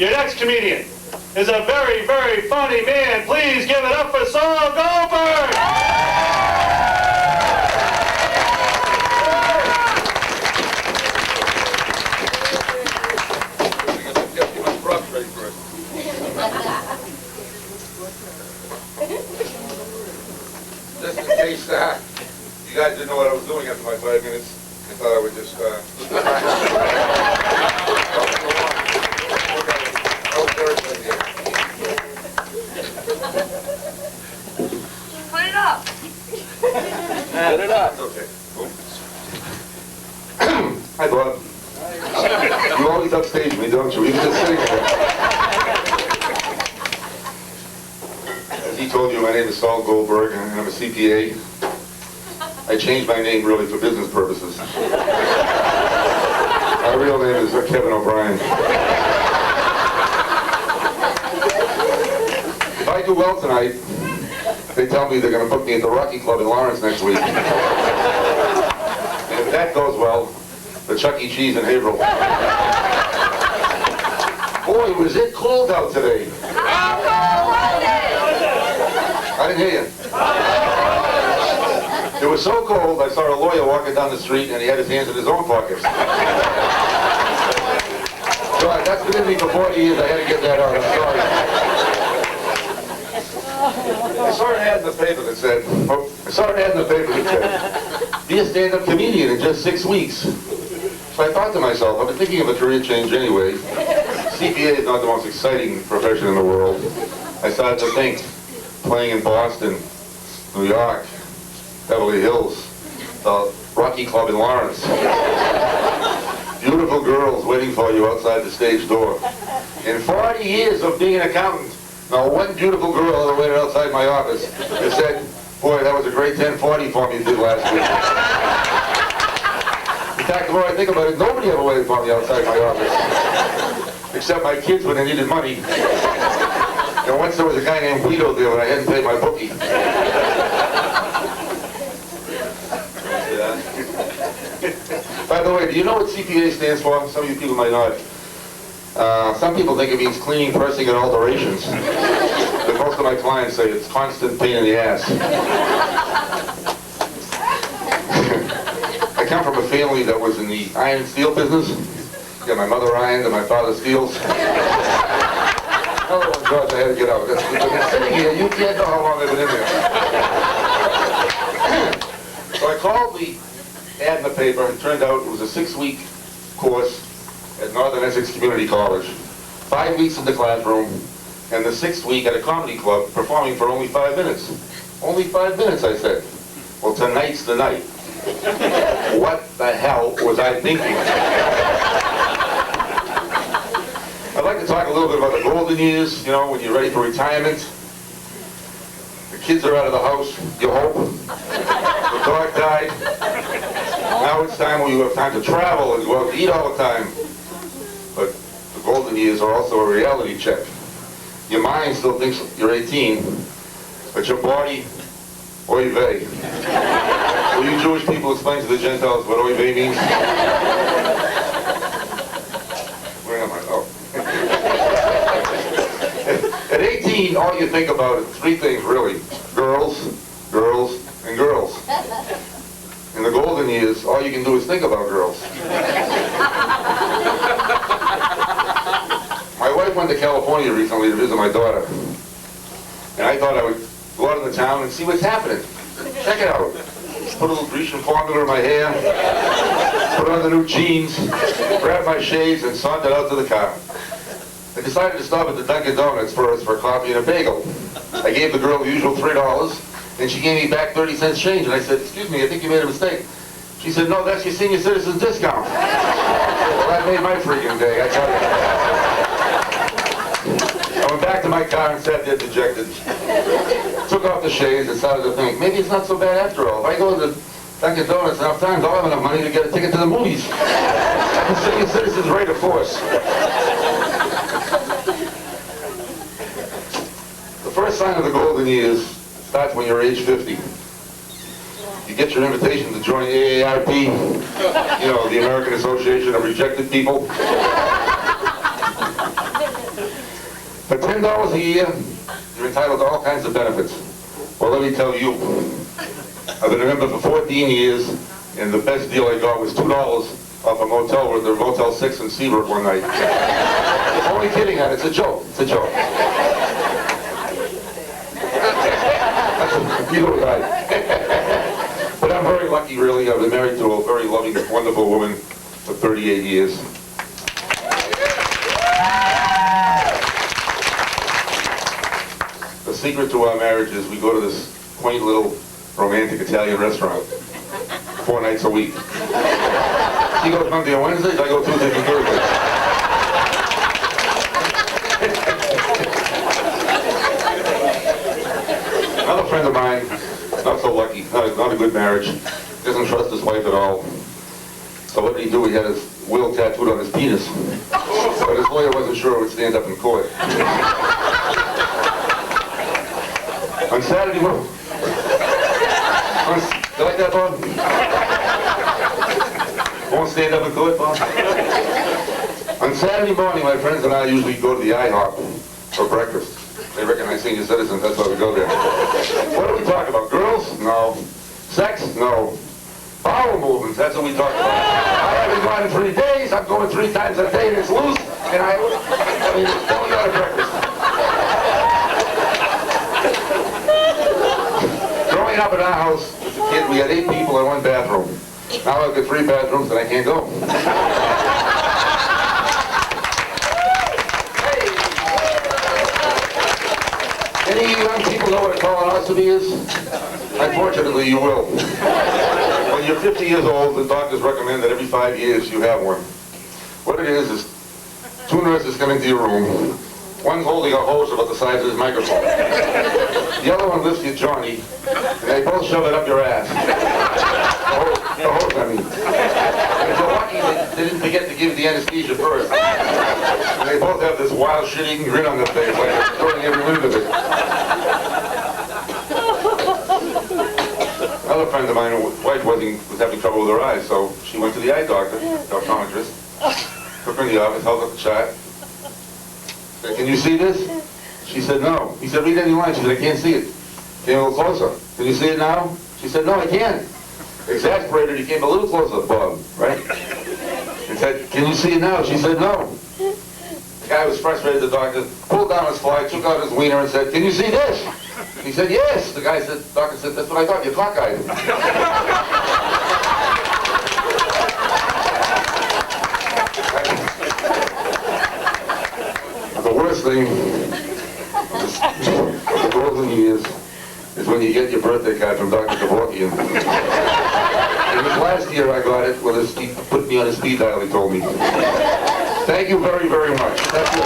Your next comedian is a very, very funny man. Please give it up for Saul Goldberg! Just in case you guys didn't know what I was doing after my 5 minutes, I thought I would just Put it up. Put it up. Okay. Hi, Bob. You always upstage me, don't you? Even just sitting there. As he told you, my name is Saul Goldberg, and I'm a CPA. I changed my name really for business purposes. My real name is Kevin O'Brien. If I do well tonight, they tell me they're going to book me at the Rocky Club in Lawrence next week. And if that goes well, the Chuck E. Cheese in Haverhill. Boy, was it cold out today. I didn't hear you. It was so cold, I saw a lawyer walking down the street and he had his hands in his own pockets. So that's been in me for 40 years, I had to get that out, I'm sorry. I saw an ad in the paper that said, be a stand-up comedian in just 6 weeks. So I thought to myself, I've been thinking of a career change anyway. CPA is not the most exciting profession in the world. I started to think, playing in Boston, New York, Beverly Hills, the Rocky Club in Lawrence. Beautiful girls waiting for you outside the stage door. In 40 years of being an accountant, now one beautiful girl that waited outside my office and said, boy, that was a great 1040 for me you did last week. In fact, the more I think about it, nobody ever waited for me outside my office. Except my kids when they needed money. And once there was a guy named Guido there when I hadn't paid my bookie. By the way, do you know what CPA stands for? Some of you people might not. Some people think it means cleaning, pressing, and alterations. But most of my clients say it's constant pain in the ass. I come from a family that was in the iron and steel business. Yeah, my mother ironed and my father steels. Oh, gosh, I had to get out. I've been sitting here, you can't know how long I've been in there. So I called the ad in the paper, and it turned out it was a 6-week course at Northern Essex Community College. 5 weeks in the classroom, and the 6th week at a comedy club, performing for only 5 minutes. Only 5 minutes, I said. Well, tonight's the night. What the hell was I thinking? I'd like to talk a little bit about the golden years, you know, when you're ready for retirement. The kids are out of the house, you hope. The dog died. Now it's time when you have time to travel and go out to eat all the time. But the golden years are also a reality check. Your mind still thinks you're 18, but your body, oy vey. Will you Jewish people explain to the Gentiles what oy vey means? Where am I? Oh. At 18, all you think about is 3 things really. Girls, girls, and girls. In the golden years, all you can do is think about girls. My wife went to California recently to visit my daughter. And I thought I would go out in the town and see what's happening. Check it out. Put a little Grecian formula in my hair, put on the new jeans, grab my shades, and sauntered out to the car. I decided to stop at the Dunkin' Donuts first for coffee and a bagel. I gave the girl the usual $3, and she gave me back 30 cents change, and I said, excuse me, I think you made a mistake. She said, no, that's your senior citizen discount. Well, that made my freaking day, I tell you. I went back to my car and sat there dejected. Took off the shades and started to think, maybe it's not so bad after all. If I go to the Dunkin' Donuts enough times, I'll have enough money to get a ticket to the movies. The senior citizen's rate of force. The first sign of the golden years starts when you're age 50. You get your invitation to join AARP, you know, the American Association of Rejected People. For $10 a year, you're entitled to all kinds of benefits. Well, let me tell you, I've been a member for 14 years, and the best deal I got was $2 off a motel with the Motel 6 in Seabrook one night. Only kidding, hon. It's a joke. It's a joke. You know that. But I'm very lucky, really. I've been married to a very loving, wonderful woman for 38 years. The secret to our marriage is we go to this quaint little romantic Italian restaurant 4 nights a week. She goes Monday and Wednesdays, I go Tuesdays and Thursdays. Another friend of mine, not so lucky, not a good marriage, doesn't trust his wife at all. So what did he do? He had his will tattooed on his penis. But his lawyer wasn't sure it would stand up in court. On Saturday morning. You like that, Bob? Won't stand up in court, Bob? On Saturday morning, my friends and I usually go to the IHOP for breakfast. They recognize senior citizens, that's why we go there. What do we talk about? Girls? No. Sex? No. Bowel movements, that's what we talk about. I haven't gone in 3 days, I'm going 3 times a day and it's loose, and I mean, it's going out of breakfast. Growing up in our house, as a kid, we had 8 people in 1 bathroom. Now I've got 3 bathrooms and I can't go. Any young people know what a colonoscopy is? Unfortunately, you will. When you're 50 years old, the doctors recommend that every 5 years you have one. What it is 2 nurses come into your room. One's holding a hose about the size of his microphone. The other one lifts your Johnny, and they both shove it up your ass. The hose, I mean. And if you're lucky, they didn't forget to give the anesthesia first. And they both have this wild shit-eating grin on their face, like they're throwing every minute of it. Another friend of mine, his wife was having trouble with her eyes, so she went to the eye doctor, optometrist, took her in the office, held up the chart. Said, "Can you see this?" She said, "No." He said, "Read any line." She said, "I can't see it." Came a little closer. "Can you see it now?" She said, "No, I can't." Exasperated, he came a little closer, Bob, right? And said, "Can you see it now?" She said, "No." The guy was frustrated, the doctor pulled down his fly, took out his wiener and said, "Can you see this?" He said, "Yes." The doctor said, "That's what I thought, you're cockeyed." The worst thing of the golden years is when you get your birthday card from Dr. Kevorkian. And this last year I got it when he put me on his speed dial, he told me. Thank you very, very much. That's it.